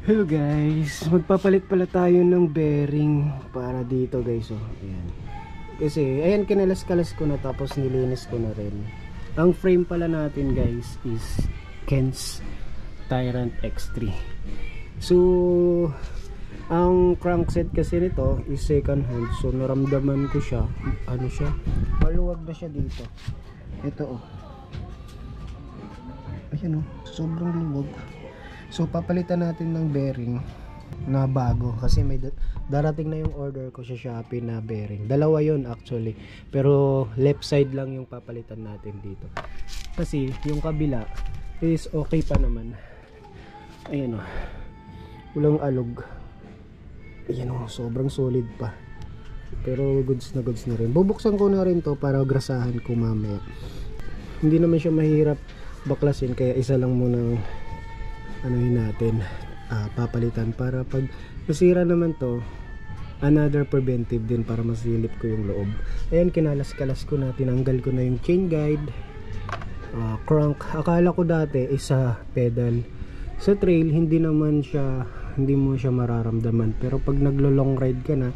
Hello guys, magpapalit pala tayo ng bearing para dito guys. Oh, ayan. Kasi ayan, kinalas-kalas ko na tapos nilinis ko na rin. Ang frame pala natin guys is Ken's Tyrant X3. So ang crankset kasi nito is second hand. So naramdaman ko siya, ano siya, maluwag na siya dito. Ito oh. Ayan oh, sobrang luwag. So papalitan natin ng bearing na bago kasi may darating na yung order ko sa Shopee na bearing. Dalawa yon actually, pero left side lang yung papalitan natin dito. Kasi yung kabila is okay pa naman. Ayan o, walang alog. Ayan o, sobrang solid pa. Pero goods na rin. Bubuksan ko na rin to para grasahan ko mamaya. Hindi naman siya mahirap baklasin, kaya isa lang muna anuhin natin, papalitan para pag nasira naman to, another preventive din para masilip ko yung loob. Ayan, kinalas-kalas ko na, tinanggal ko na yung chain guide, crank. Akala ko dati isa pedal. Sa trail hindi naman siya, hindi mo siya mararamdaman, pero pag naglo-long ride ka na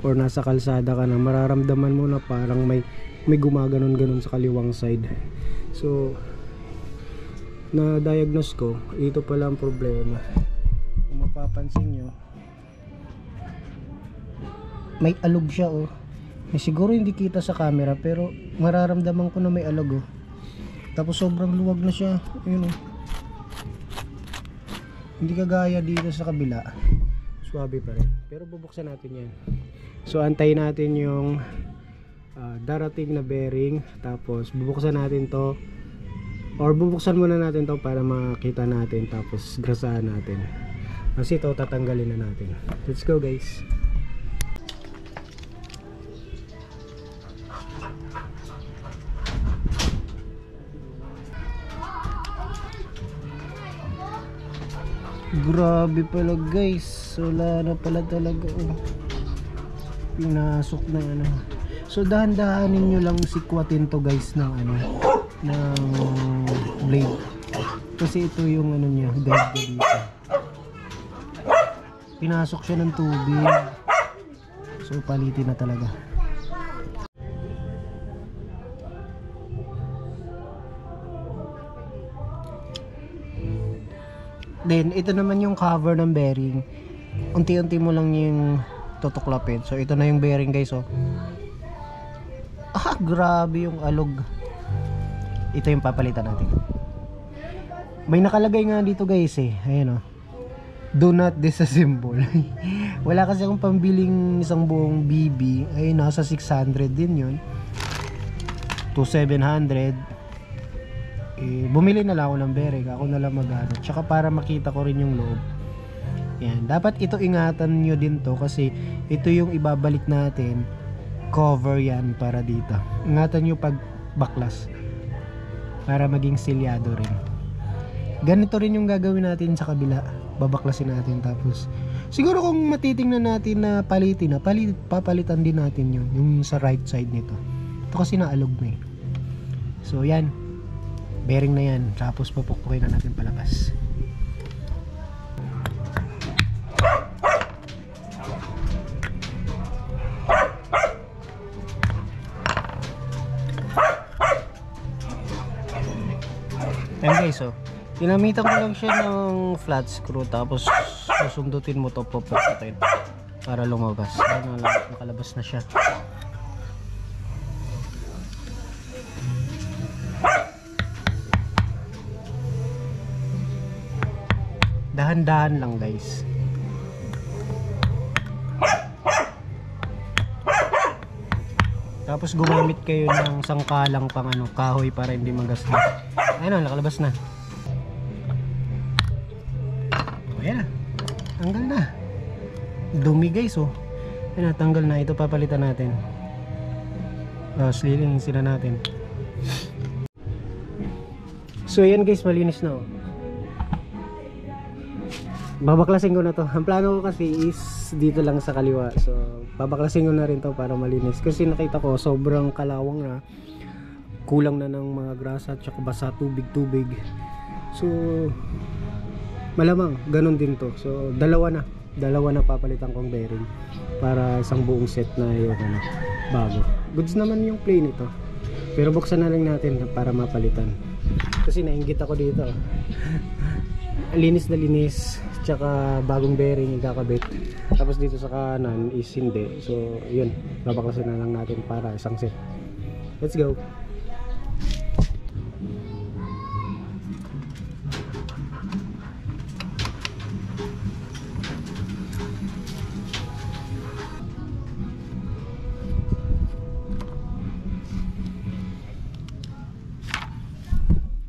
or nasa kalsada ka na, mararamdaman mo na parang may gumaganon-ganon sa kaliwang side. So na diagnose ko, ito pala ang problema. Kung mapapansin nyo, may alog siya oh. Siguro hindi kita sa camera pero mararamdaman ko na may alog oh. Tapos sobrang luwag na siya. Ayun oh. Hindi kagaya dito sa kabila, swabe pa rin. Pero bubuksan natin yan. So antayin natin yung darating na bearing. Tapos bubuksan natin to, or bubuksan muna natin to para makita natin, tapos grasahan natin. Kasi ito tatanggalin na natin. Let's go guys. Grabe pala guys, wala na pala talaga oh. Pinasok na ano. So dahan-dahanin nyo lang sikwatin to guys ng ano, ng blade, kasi ito yung ano niya, guide dito. Pinasok siya ng tubig, so palitin na talaga. Then ito naman yung cover ng bearing, unti-unti mo lang yung tutuklapin. So ito na yung bearing guys oh. Grabe yung alog. Ito yung papalitan natin. May nakalagay nga dito guys eh, ayan oh, do not disassemble. Wala kasi akong pambiling isang buong BB. Ayun, nasa 600 din yun to 700. Bumili na lang ako ng bearing, ako na lang mag-ano. Tsaka para makita ko rin yung loob. Yan, dapat ito ingatan nyo din to, kasi ito yung ibabalik natin. Cover yan para dito. Ingatan nyo pag baklas para maging silyado rin. Ganito rin yung gagawin natin sa kabila. Babaklasin natin, tapos siguro kung matitingnan natin na palitin na, papalitan din natin yun, yung sa right side nito. Ito kasi naalog na eh. So yan, bearing na yan, tapos papukpukin na natin palabas. Ayan guys, so ginamitan ko lang siya ng flat screw, tapos susundutin mo to, papuputin para lumabas. Ayan, nakalabas na siya. Dahan-dahan lang guys. Tapos gumamit kayo ng sangkalang pang ano, kahoy para hindi magastos. Ayun, nakalabas na. Ayan na, tanggal na. Dumi guys oh. Ayan na, tanggal na. Ito papalitan natin. Lilinisin na natin. So ayan guys, malinis na oh. Babaklasin ko na to. Ang plano ko kasi is dito lang sa kaliwa. So babaklasin ko na rin to para malinis. Kasi nakita ko sobrang kalawang na. Kulang na ng mga grasa at saka basa, tubig. So Malamang ganun din to. So dalawa na papalitan kong bearing para isang buong set na yung ano, bago. Goods naman yung play nito, pero buksan na lang natin para mapalitan kasi nainggit ako dito. Linis na linis, tsaka bagong bearing ikakabit, tapos dito sa kanan is hindi. So yun, babaklasin na lang natin para isang set. Let's go.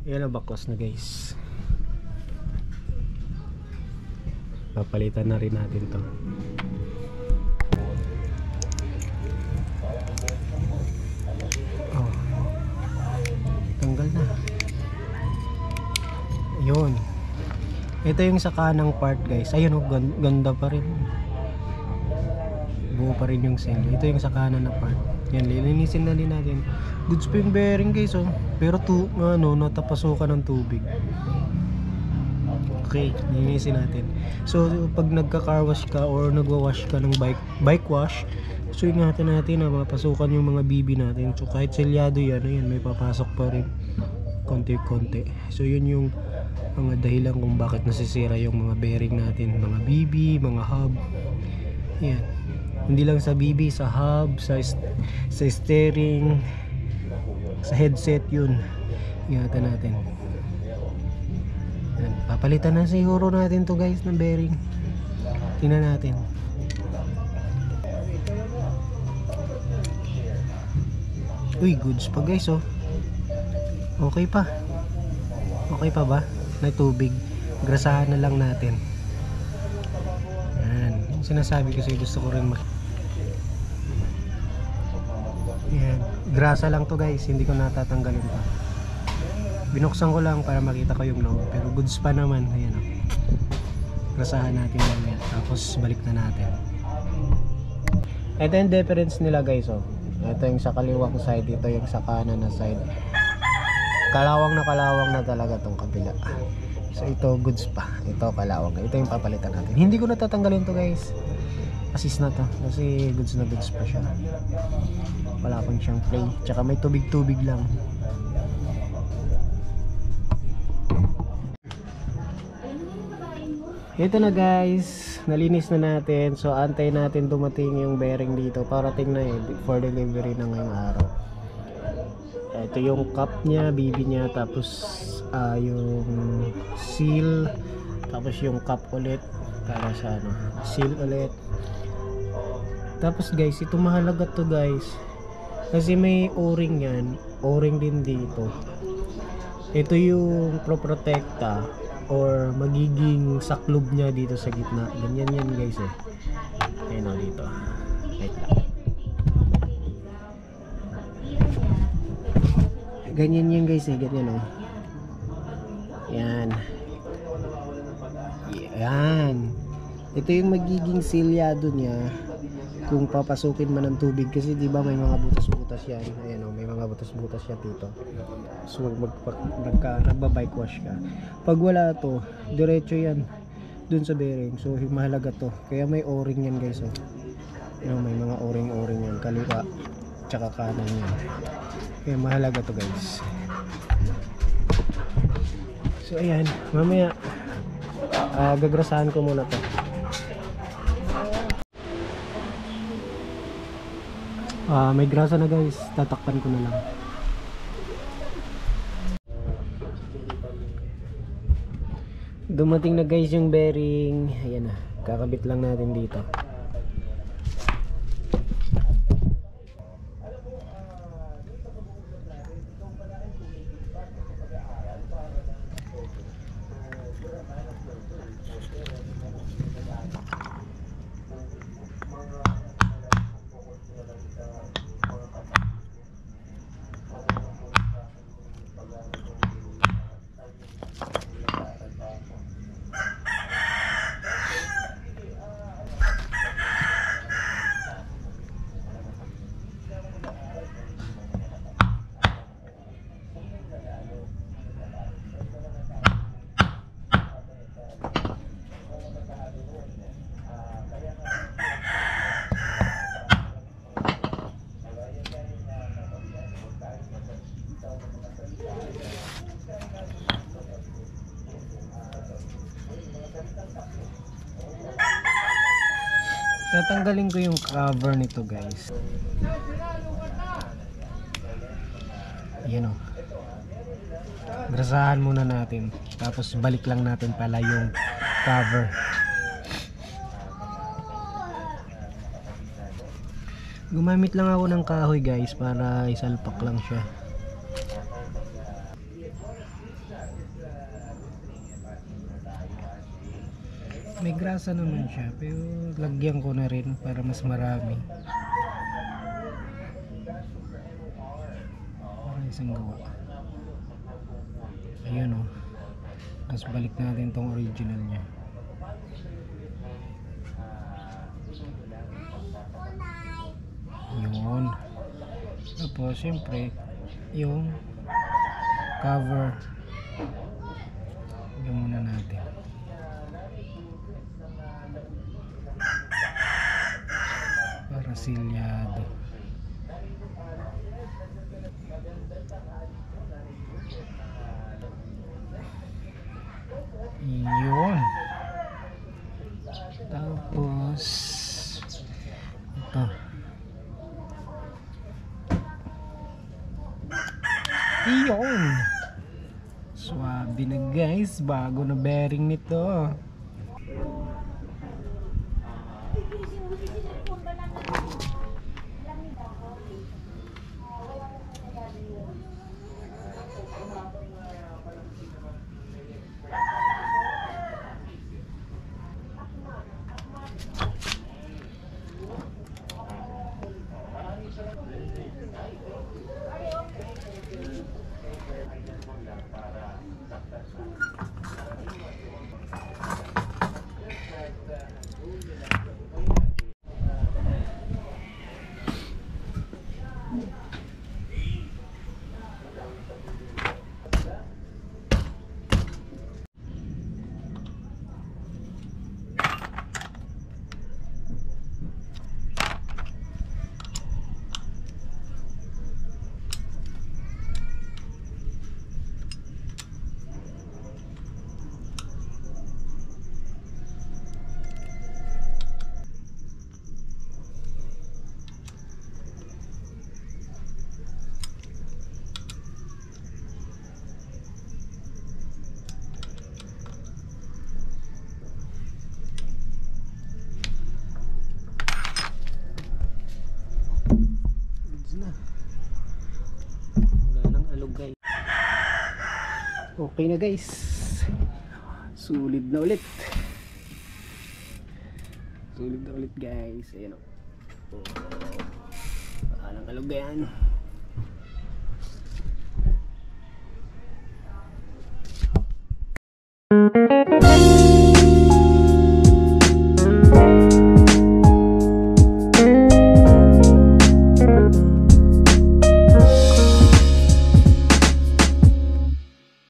Yan ang baklas na guys. Papalitan na rin natin to. Oh, tanggal na. Yun. Ito yung sa kanang part guys. Ayun oh, ganda pa rin. Buo pa rin yung sendo. Ito yung sa kanan na part. Yan, lilinisin na din natin. Goods pa yung bearing guys oh. Pero natapasukan ng tubig. Okay, lilinisin natin. So pag nagka-car wash ka or nagwa-wash ka ng bike wash, so ingatan natin na mapasukan yung mga BB natin. So kahit selyado yan, ayan, may papasok pa rin konti-konti. So yun yung mga dahilan kung bakit nasisira yung mga bearing natin, mga BB, mga hub. Yan. Hindi lang sa BB, sa hub, sa steering, sa headset, yun. Ingatan natin. Yan. Papalitan na siguro natin to guys ng bearing. Tingnan natin. Uy, goods pa guys oh. Okay pa. Okay pa ba? Na tubig. Grasahan na lang natin. Yan. Sinasabi kasi gusto ko rin yan. Grasa lang to guys, hindi ko natatanggalin pa. Binuksan ko lang para makita ko yung loob, pero goods pa naman. Ayan o. Grasahan natin lang yan, tapos balik na natin. Ito yung difference nila guys oh. Ito yung sa kaliwang side, ito yung sa kanan na side. Kalawang na talaga tong kabila. So ito goods pa, ito kalawang. Ito yung papalitan natin. Hindi ko natatanggalin to guys. Assist na to kasi goods na goods pa siya. Wala pang siyang play, tsaka may tubig-tubig lang. Ito na guys, nalinis na natin. So antay natin dumating yung bearing dito. Parating na for delivery na ngayong araw. Ito yung cup niya, BB niya, tapos yung seal, tapos yung cup ulit para sa seal ulit. Tapos guys, ito mahalaga to guys kasi may o-ring yan, o-ring din dito. Ito yung pro-protecta or magiging saklob niya dito sa gitna. Ganyan yan guys eh. Ayun o dito. Wait lang. Ganyan yan guys eh, ganyan o. Yan. Yan. Ito yung magiging silyado niya kung papasukin man ng tubig kasi di ba may mga butas-butas yan. Ayan o, may mga butas-butas yan dito. So nagba-bike wash ka. Pag wala to, diretso yan dun sa bearing. So mahalaga to. Kaya may o-ring yan guys o. May mga o-ring yan. Kaliwa tsaka kanan yan. Kaya mahalaga to guys. So ayan, mamaya gagrasahan ko muna to. May grasa na guys, tatakpan ko na lang. Dumating na guys yung bearing. Ayan na, kakabit lang natin dito. Tatanggalin ko yung cover nito guys. Yan o. Grasahan muna natin. Tapos balik lang natin pala yung cover. Gumamit lang ako ng kahoy guys para isalpak lang siya. May grasa naman siya pero lagyan ko na rin para mas marami. Para isang gawa. Ayun o. Tapos balik natin tong original nya. Yun. Tapos syempre yung cover lagyan muna natin. Para silyado. Yun. Tapos ito. Yun. Swabe na guys. Bago na bearing nito. Okay na guys. Sulit na ulit. Sulit na ulit guys. Ayan o. Paalang alog yan.